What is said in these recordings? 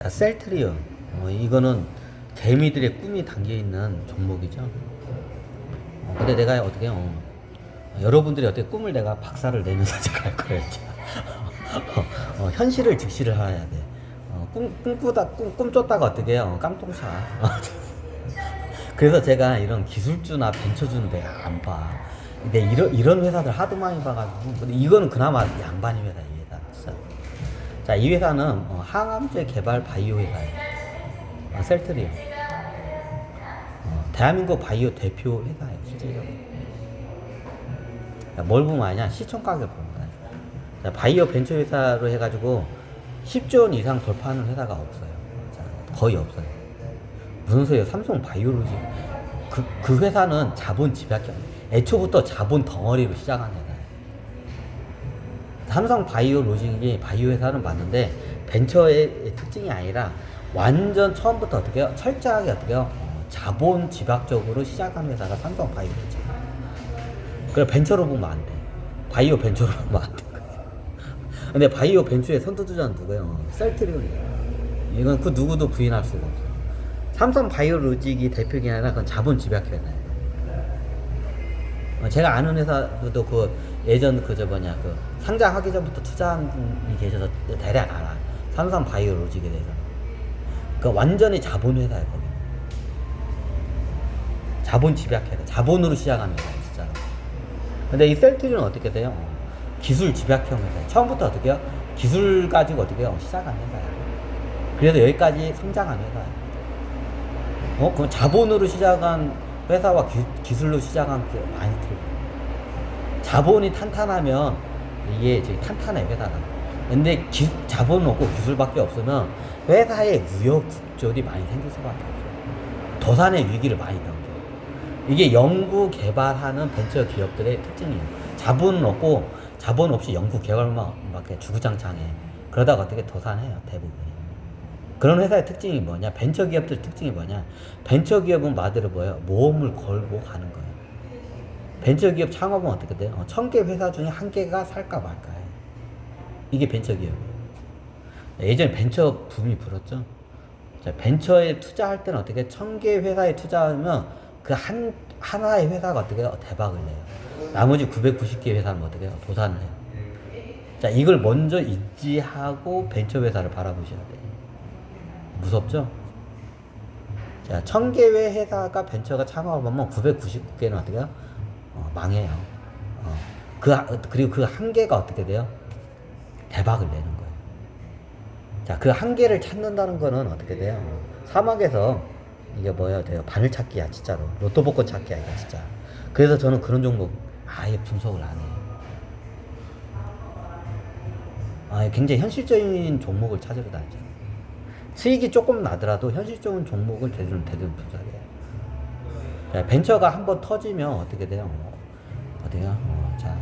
셀트리온, 이거는 개미들의 꿈이 담겨있는 종목이죠. 근데 내가 어떻게 여러분들이 어떻게 꿈을 내가 박살을 내면서 제가 할 거예요. 현실을 직시를 해야 돼. 꿈 쫓다가 어떻게 해요? 깡통차. 그래서 제가 이런 기술주나 벤처주는 내가 안 봐. 근데 이런 회사들 하도 많이 봐가지고. 근데 이거는 그나마 양반이 회사, 이 회사. 진짜. 자, 이 회사는 항암제 개발 바이오 회사예요. 셀트리온. 대한민국 바이오 대표 회사예요, 실질적으로. 뭘 보면 아냐? 시총 가격 보면 돼. 자, 바이오 벤처 회사로 해가지고 10조 원 이상 돌파하는 회사가 없어요. 거의 없어요. 무슨 소리예요? 삼성 바이오로직. 그 회사는 자본 집약형. 애초부터 자본 덩어리로 시작한 회사예요. 삼성 바이오로직이 바이오 회사는 맞는데 벤처의 특징이 아니라 완전 처음부터 어떻게 해요? 철저하게 어떻게 해요? 자본 집약적으로 시작한 회사가 삼성 바이오로직. 그래 벤처로 보면 안 돼. 바이오 벤처로 보면 안 돼. 근데 바이오 벤처의 선두주자는 누구예요? 셀트리온이에요. 이건 그 누구도 부인할 수가 없어. 삼성 바이오로직이 대표가 아니라 그건 자본 집약 회사예요. 제가 아는 회사도 예전 그 상장하기 전부터 투자한 분이 계셔서 대략 알아. 삼성 바이오로직에 대해서. 완전히 자본 회사예요, 거기. 자본 집약 회사. 자본으로 시작한 회사예요, 진짜로. 근데 이 셀트리온은 어떻게 돼요? 기술 집약형 회사예요. 처음부터 어떻게 해요? 기술 가지고 어떻게 해요? 시작한 회사예요. 그래서 여기까지 성장한 회사예요. 그럼 자본으로 시작한 회사와 기술로 시작한 게 많이 틀려. 자본이 탄탄하면 이게 되게 탄탄해, 회사가. 근데 자본 없고 기술밖에 없으면 회사의 우여곡절이 많이 생길 수밖에 없어요. 도산의 위기를 많이 겪어요. 이게 연구 개발하는 벤처 기업들의 특징이에요. 자본 없이 연구 개발만 주구장창해. 그러다가 어떻게 도산해요, 대부분이. 그런 회사의 특징이 뭐냐? 벤처 기업들 특징이 뭐냐? 벤처 기업은 말대로 뭐예요? 모험을 걸고 가는 거예요. 벤처 기업 창업은 어떻게 돼요? 1000개 회사 중에 1개가 살까 말까예요. 이게 벤처 기업이에요. 예전에 벤처 붐이 불었죠. 자, 벤처에 투자할 때는 어떻게 1000개 회사에 투자하면 그 하나의 회사가 어떻게 해요? 대박을 내요. 나머지 990개 회사는 어떻게 해요? 도산을 해요. 자, 이걸 먼저 인지하고 벤처 회사를 바라보셔야 돼요. 무섭죠? 자, 1000개 회사가 벤처가 창업을 하면 999개는 어떻게 해요? 망해요. 그리고 그 한 개가 어떻게 돼요? 대박을 내는 거예요. 자, 그 한 개를 찾는다는 거는 어떻게 돼요? 사막에서 이게 뭐야 돼요? 바늘 찾기야, 진짜로. 로또 복권 찾기야, 이거 진짜. 그래서 저는 그런 종목 아예 분석을 안 해요. 굉장히 현실적인 종목을 찾으러 다니죠. 수익이 조금 나더라도 현실적인 종목을 대부분 분석해요. 자, 벤처가 한번 터지면 어떻게 돼요? 어때요? 자,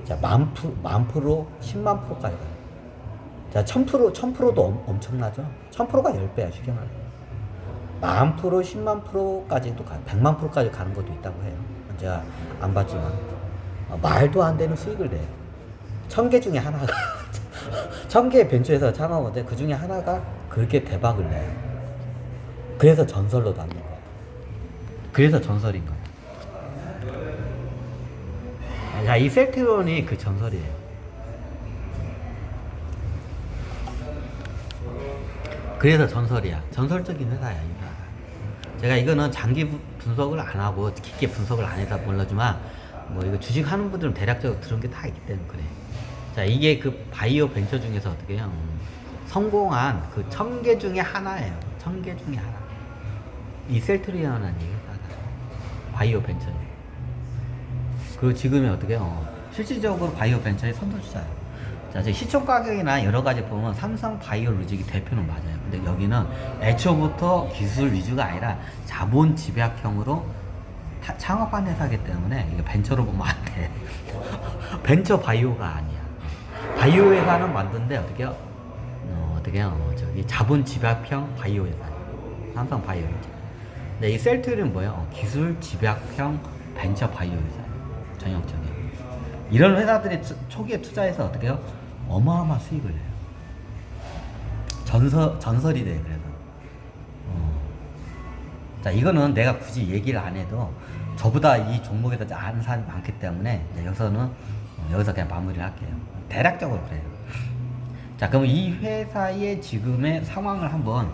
10,000%, 10만 프로까지 가요. 자, 1000%도 엄청나죠? 1000%가 10배야, 쉽게 말해. 10,000%, 10만 프로까지도 가요. 100만 프로까지 가는 것도 있다고 해요. 제가 안 봤지만. 말도 안 되는 수익을 내요. 1000개 중에 하나가. 1000개의 벤처에서 창업하는데 그 중에 하나가 그렇게 대박을 내요. 그래서 전설로 남는 거예요. 그래서 전설인 거예요. 자, 이 셀트리온이 그 전설이에요. 그래서 전설이야. 전설적인 회사야, 이 회사. 제가 이거는 장기 분석을 안 하고 깊게 분석을 안 해서 몰라지만 이거 주식 하는 분들은 대략적으로 들은 게 다 있기 때문에 그래. 자, 이게 그 바이오 벤처 중에서 어떻게 해요? 성공한 그 1000개 중에 하나예요. 1000개 중에 하나. 이 셀트리온이라는 회사가 바이오 벤처예요. 그리고 지금이 어떻게 해요? 실질적으로 바이오 벤처의 선두주자예요. 자, 시총 가격이나 여러 가지 보면 삼성 바이오로직이 대표는 맞아요. 근데 여기는 애초부터 기술 위주가 아니라 자본 집약형으로 창업한 회사이기 때문에 이게 벤처로 보면 안 돼. 벤처 바이오가 아니야. 바이오 회사는 만드는데 어떻게 해요? 자본 집약형 바이오 회사예요. 삼성 바이오로직. 근데 이 셀트리온은 뭐예요? 기술 집약형 벤처 바이오 회사예요. 전형적인. 이런 회사들이 초기에 투자해서 어떻게 해요? 어마어마한 수익을 내요. 전설이 돼요. 그래서 자, 이거는 내가 굳이 얘기를 안 해도 저보다 이 종목에 대해서 아는 사람이 많기 때문에 여기서는 여기서 그냥 마무리를 할게요. 대략적으로 그래요. 자, 그럼 이 회사의 지금의 상황을 한번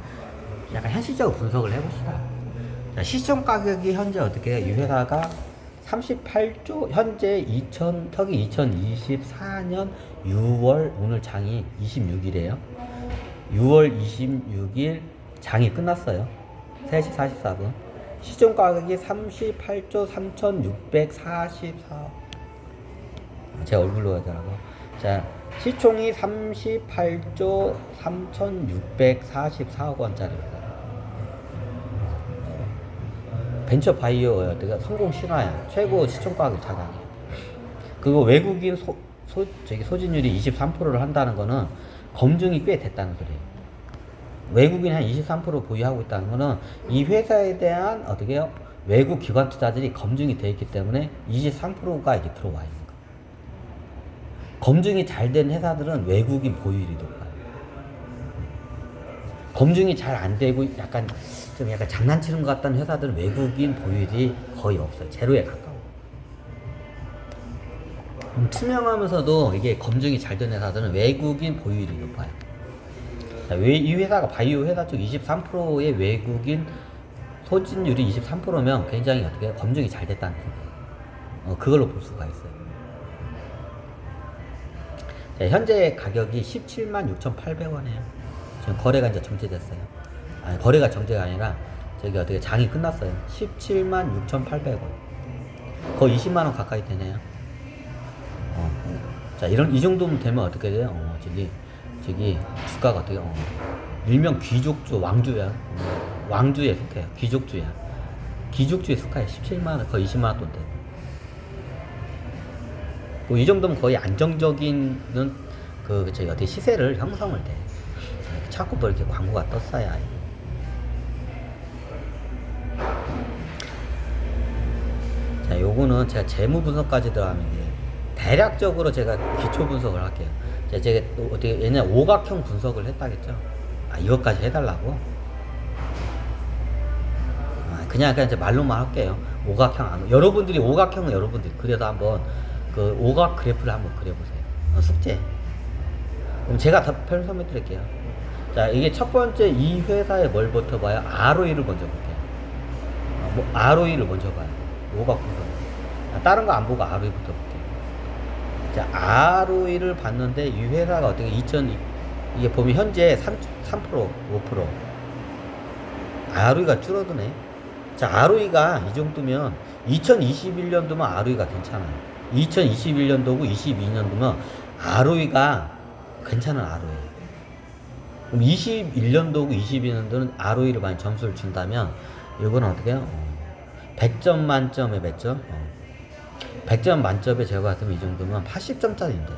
약간 현실적으로 분석을 해봅시다. 자, 시총 가격이 현재 어떻게 해요? 이 회사가 38조, 현재 2024년 6월, 오늘 장이 26일이에요. 6월 26일 장이 끝났어요. 3시 44분. 시총 가격이 38조 3,644. 제 얼굴로 하더라고. 자, 시총이 38조 3,644억 원짜리입니다. 벤처 바이오 성공 신화야. 최고 시총 가격 자랑이에요. 그리고 외국인 소진율이 23%를 한다는 거는 검증이 꽤 됐다는 소리예요. 외국인이 한 23% 보유하고 있다는 거는 이 회사에 대한 어떻게요? 외국 기관 투자들이 검증이 돼 있기 때문에 23%가 이게 들어와 있는 거예요. 검증이 잘 된 회사들은 외국인 보유율이 높아요. 검증이 잘 안 되고 약간 장난치는 것 같다는 회사들은 외국인 보유율이 거의 없어요. 제로에 가까워. 투명하면서도 이게 검증이 잘 된 회사들은 외국인 보유율이 높아요. 자, 이 회사가 바이오 회사 쪽 23%의 외국인 소진율이 23%면 굉장히 어떻게 검증이 잘 됐다는 거예요. 그걸로 볼 수가 있어요. 자, 현재 가격이 176,800원이에요. 지금 거래가 이제 정지됐어요. 아니, 거래가 정지가 아니라 저기 어떻게 장이 끝났어요. 176,800원. 거의 20만원 가까이 되네요. 자, 이 정도면 되면 어떻게 돼요? 저기 주가가 어떻게 일명 귀족주 왕주야. 왕주에 속해요. 귀족주야. 귀족주에 속해요. 17만원 거의 20만원 돈 돼. 이 정도면 거의 안정적인 저기 어떻게 시세를 형성을 돼. 자꾸 뭐 이렇게 광고가 떴어야. 자, 요거는 제가 재무 분석까지 들어가면 대략적으로 제가 기초 분석을 할게요. 제가 어떻게 옛날에 오각형 분석을 했다겠죠? 이것까지 해달라고? 그냥 이제 말로만 할게요. 오각형 여러분들이 오각형은 여러분들이 그래도 한번 그 오각 그래프를 한번 그려보세요. 숙제. 그럼 제가 답변 설명 드릴게요. 자, 이게 첫 번째 이 회사에 뭘 부터 봐요? ROE를 먼저 볼게요. ROE를 먼저 봐요. 오각 분석. 다른 거 안 보고 ROE부터 볼게요. 자, ROE를 봤는데 이 회사가 어떻게 이게 보면 현재 3%, 5%. ROE가 줄어드네. 자, ROE가 이 정도면 2021년도면 ROE가 괜찮아요. 2021년도고 22년도면 ROE가 괜찮은 ROE. 그럼 21년도고 22년도는 ROE를 많이 점수를 준다면 이거는 어떻게 해요? 100점 만점에 몇 점? 100점 만점에 제가 봤으면 이 정도면 80점짜리인데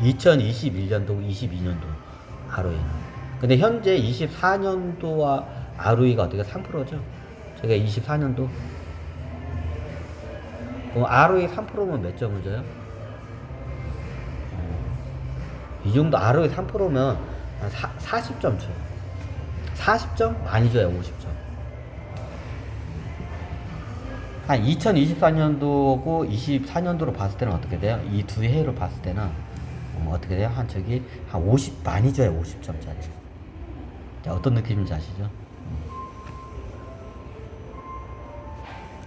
2021년도고 22년도 ROE는. 근데 현재 24년도와 ROE가 어떻게 3%죠? 제가 24년도 그럼 ROE 3%면 몇 점을 줘요? 이 정도 ROE 3%면 40점 줘요. 40점? 많이 줘요. 50점. 한 2024년도고 24년도로 봤을 때는 어떻게 돼요? 이 두 해를 봤을 때는 어떻게 돼요? 한 50 많이 줘요. 50점짜리. 자, 어떤 느낌인지 아시죠?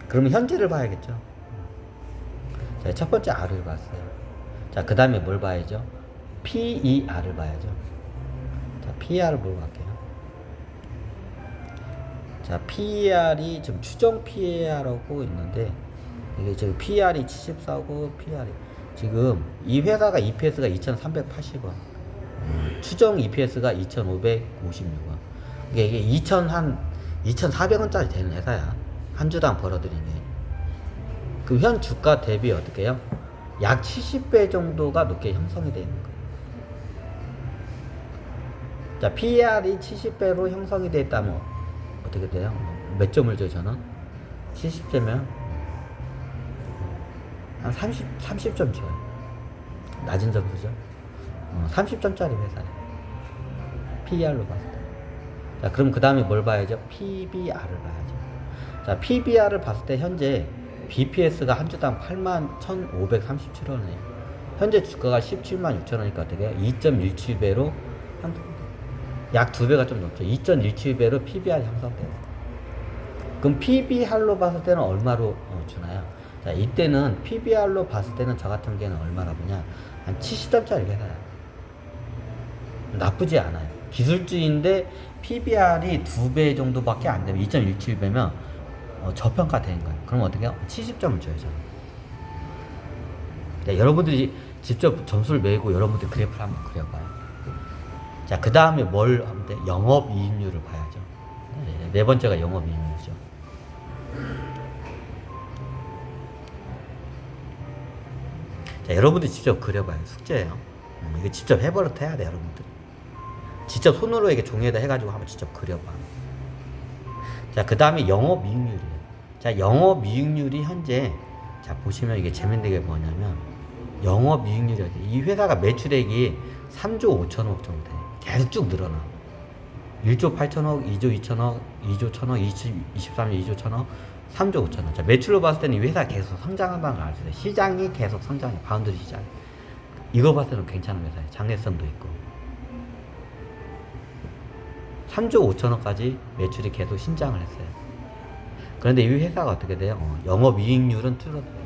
그러면 현재를 봐야겠죠. 자, 첫 번째 R을 봤어요. 자, 그 다음에 뭘 봐야죠? PER을 봐야죠. 자, PER을 보고 갈게요. 자, PER이 지금 추정 PER라고 있는데 이게 지금 PER이 74고 PER이 지금 이 회사가 EPS가 2,380원, 추정 EPS가 2,556원. 이게 2,400원짜리 되는 회사야. 한 주당 벌어들이는 게. 그 현 주가 대비 어떻게 해요? 약 70배 정도가 높게 형성이 되어 있는 거예요. 자, PER이 70배로 형성이 되어 있다면 어떻게 돼요? 몇 점을 줘요, 저는? 70점이면 한 30점 줘요. 낮은 점수죠. 30점짜리 회사예요. PER로 봤을 때. 자, 그럼 그 다음에 뭘 봐야죠? PBR을 봐야죠. 자, PBR을 봤을 때 현재 BPS가 한 주당 81,537원이에요. 현재 주가가 17만 6천 원이니까 어떻게 해요? 2.17배로 약 2배가 좀 넘죠. 2.17배로 PBR이 형성돼요. 그럼 PBR로 봤을 때는 얼마로 주나요? 자, 이때는 PBR로 봤을 때는 저 같은 경우는 얼마나 보냐? 한 70점짜리 회사야. 나쁘지 않아요. 기술주인데 PBR이 2배 정도밖에 안 되면 2.17배면 저평가된 거예요. 그럼 어떻게 해요? 70점을 줘야죠. 자, 여러분들이 직접 점수를 매고 여러분들 그래프를 한번 그려봐요. 자, 그 다음에 뭘 하면 돼? 영업이익률을 봐야죠. 네 번째가 영업이익률이죠. 자, 여러분들 직접 그려봐요. 숙제예요. 이거 직접 해버릇 해야 돼, 여러분들. 직접 손으로 이렇게 종이에다 해가지고 한번 직접 그려봐. 자, 그 다음에 영업이익률이에요. 자, 영업이익률이 현재, 자, 보시면 이게 재밌는 게 뭐냐면, 영업이익률이, 이 회사가 매출액이 3조 5천억 정도 돼. 계속 쭉 늘어나. 1조 8천억, 2조 2천억, 2조 1천억, 23년 2조 1천억, 3조 5천억. 자, 매출로 봤을 때는 이 회사가 계속 성장한다는 걸 알 수 있어요. 시장이 계속 성장해. 바운드리 시장. 이거 봤을 때는 괜찮은 회사예요. 장래성도 있고. 3조 5천억까지 매출이 계속 신장을 했어요. 그런데 이 회사가 어떻게 돼요? 영업이익률은 줄어들어요.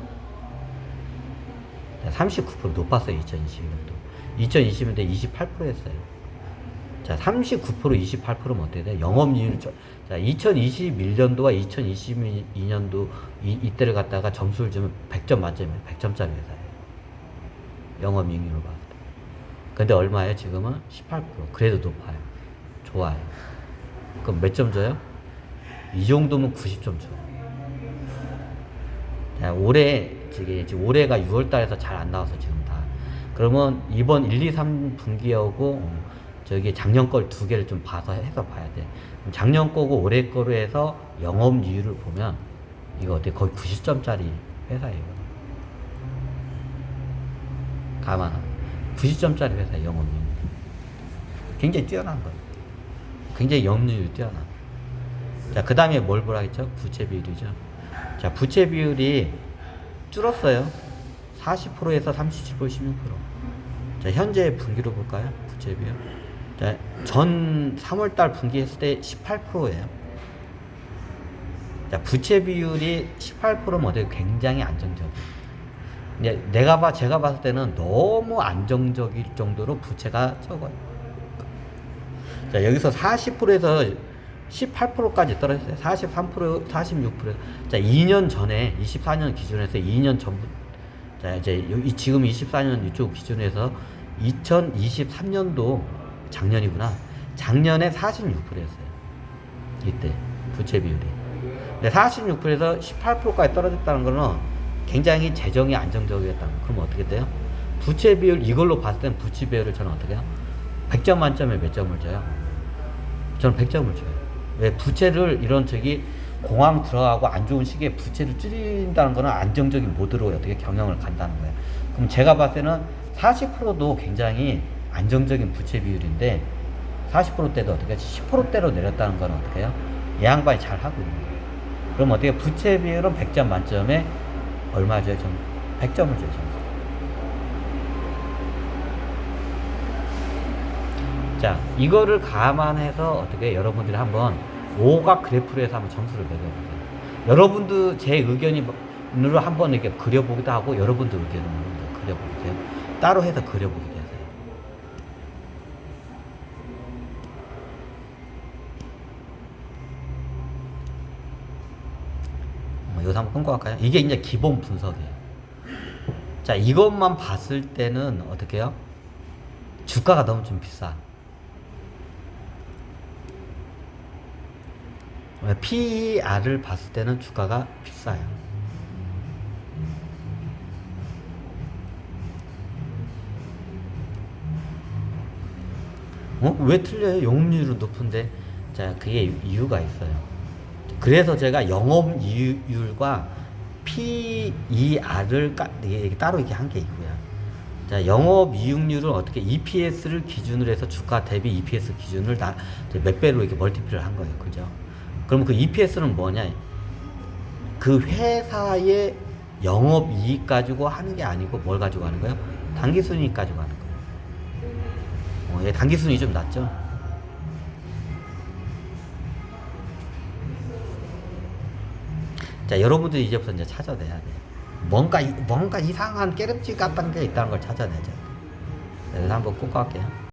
39% 높았어요. 2021년도. 2020년도에 28% 했어요. 자, 39%, 28%면 어떻게 돼요? 영업이익률. 자, 2021년도와 2022년도 이때를 갖다가 점수를 주면 100점 만점이에요. 100점짜리 회사예요. 영업이익률을 봤을 때. 근데 얼마예요? 지금은 18%. 그래도 높아요. 좋아요. 그럼 몇 점 줘요? 이 정도면 90점 줘요. 자, 올해가 6월 달에서 잘 안 나와서 지금 다. 그러면 이번 1, 2, 3분기하고 저기 작년 걸 두 개를 좀 해서 봐야 돼. 작년 거고 올해 거로 해서 영업이익률을 보면 이거 어때? 거의 90점짜리 회사예요. 감안하면 90점짜리 회사 영업이익률. 굉장히 뛰어난 거예요. 굉장히 영업이익률이 뛰어나. 자, 그 다음에 뭘 보라 했죠? 부채 비율이죠. 자, 부채 비율이 줄었어요. 40%에서 37%, 16%. 자, 현재 분기로 볼까요? 부채 비율. 자, 전 3월달 분기 했을 때 18%예요. 자, 부채 비율이 18%면 어때요? 굉장히 안정적이에요. 이제 제가 봤을 때는 너무 안정적일 정도로 부채가 적어요. 자, 여기서 40%에서 18%까지 떨어졌어요. 43%, 46%. 자, 2년 전에 24년 기준에서 2년 전부. 자, 이제 지금 24년 이쪽 기준에서 2023년도 작년이구나. 작년에 46%였어요. 이때 부채 비율이. 근데 46%에서 18%까지 떨어졌다는 거는 굉장히 재정이 안정적이었다는 거. 그럼 어떻게 돼요? 부채 비율 이걸로 봤을 땐 부채 비율을 저는 어떻게 해요? 100점 만점에 몇 점을 줘요? 저는 100점을 줘요. 왜? 부채를 이런 공황 들어가고 안 좋은 시기에 부채를 줄인다는 거는 안정적인 모드로 어떻게 경영을 간다는 거예요. 그럼 제가 봤을 때는 40%도 굉장히 안정적인 부채 비율인데 40%대도 어떻게 10%대로 내렸다는 건 어떻게 해요? 이 양반이 잘 하고 있는 거예요. 그럼 어떻게 부채 비율은 100점 만점에 얼마 줘요? 저는 100점을 줘요. 점수. 자, 이거를 감안해서 어떻게 여러분들이 한번 오각 그래프로 해서 한번 점수를 매겨보세요. 여러분도 제 의견으로 한번 이렇게 그려보기도 하고 여러분도 의견으로 그려보세요. 따로 해서 그려보기도 하세요. 여기서 한번 끊고 갈까요? 이게 이제 기본 분석이에요. 자, 이것만 봤을 때는 어떻게 해요? 주가가 너무 좀 비싸. PER을 봤을 때는 주가가 비싸요. 왜 틀려요? 영업이익률은 높은데. 자, 그게 이유가 있어요. 그래서 제가 영업이익률과 PER을 따로 이렇게 한 게 있고요. 자, 영업이익률은 어떻게 EPS를 기준으로 해서 주가 대비 EPS 기준을 다 몇 배로 이렇게 멀티플을 한 거예요. 그죠? 그럼 그 EPS는 뭐냐? 그 회사의 영업이익 가지고 하는 게 아니고 뭘 가지고 하는 거예요? 당기순이익 가지고 하는 거예요. 당기순이익이 좀 낮죠? 자, 여러분들이 이제부터 이제 찾아내야 돼. 뭔가 이상한 깨름지 같은 게 있다는 걸 찾아내자. 그래서 한번 꼭 갈게요.